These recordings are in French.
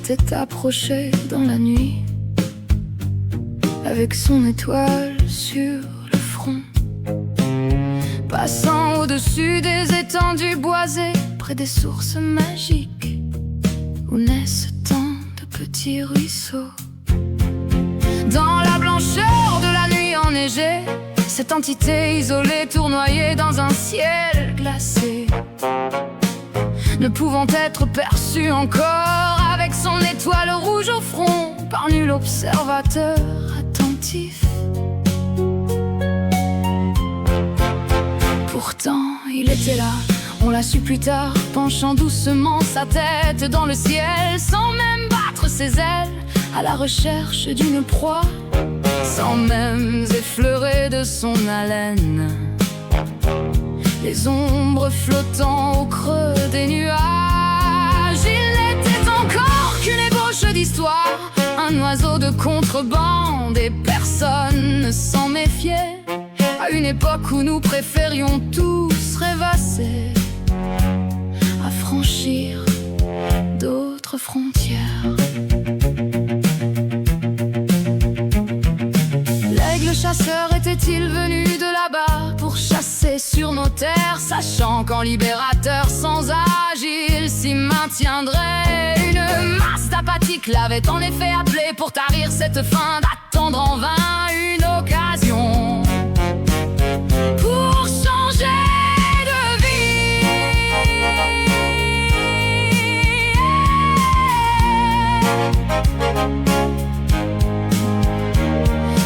s'était approché dans la nuit, avec son étoile sur le front, passant au-dessus des étendues boisées, près des sources magiques où naissent tant de petits ruisseaux. Dans la blancheur de la nuit enneigée, cette entité isolée tournoyait dans un ciel glacé, ne pouvant être perçue encore, avec son étoile rouge au front, par nul observateur attentif. Pourtant, il était là, on l'a su plus tard, penchant doucement sa tête dans le ciel, sans même battre ses ailes, à la recherche d'une proie, sans même effleurer de son haleine les ombres flottant au creux des nuages. Il n'était encore qu'une ébauche d'histoire, un oiseau de contrebande, et personne ne s'en méfiait, à une époque où nous préférions tous rêvasser à franchir d'autres frontières. L'aigle chasseur était-il venu de là-bas pour chasser sur nos terres, sachant qu'en libérateur sans âge il s'y maintiendrait? Une masse d'apathiques l'avait en effet appelé pour tarir cette faim, d'attendre en vain une occasion pour changer de vie.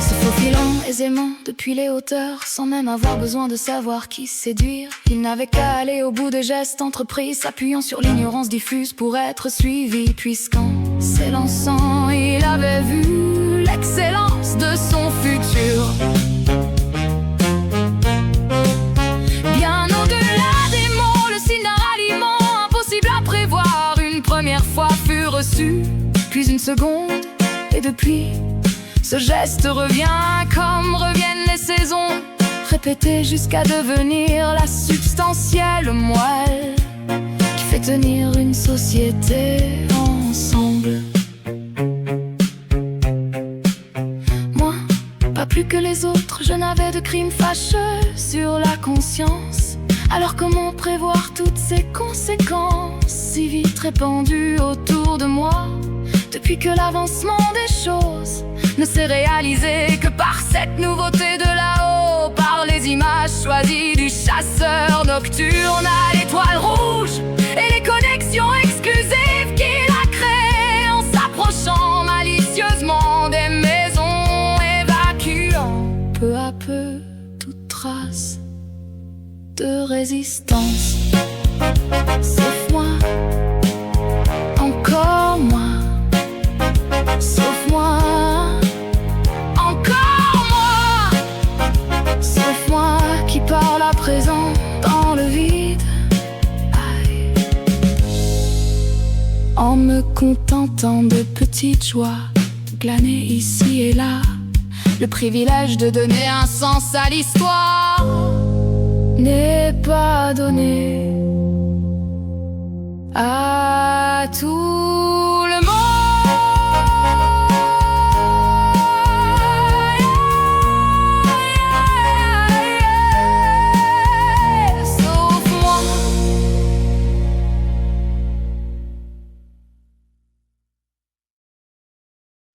Se faufilant aisément depuis les hauteurs, sans même avoir besoin de savoir qui séduire, il n'avait qu'à aller au bout des gestes entrepris, s'appuyant sur l'ignorance diffuse pour être suivi, puisqu'en s'élançant il avait vu l'excellence de son futur. Bien au-delà des mots, le signe d'un ralliement impossible à prévoir, une première fois fut reçu, puis une seconde, et depuis ce geste revient comme reviennent les saisons, répété jusqu'à devenir la substantielle moelle qui fait tenir une société ensemble. Moi, pas plus que les autres, je n'avais de crimes fâcheux sur la conscience. Alors comment prévoir toutes ces conséquences si vite répandues autour de moi, depuis que l'avancement des choses ne s'est réalisé que par cette nouveauté de là-haut, par les images choisies du chasseur nocturne à l'étoile rouge et les connexions exclusives qu'il a créées en s'approchant malicieusement des maisons, évacuant peu à peu toute trace de résistance. Sauf moi, encore moi, sauf moi, encore moi, sauf moi qui parle à présent dans le vide. Aïe. En me contentant de petites joies glanées ici et là, le privilège de donner un sens à l'histoire n'est pas donné à tous.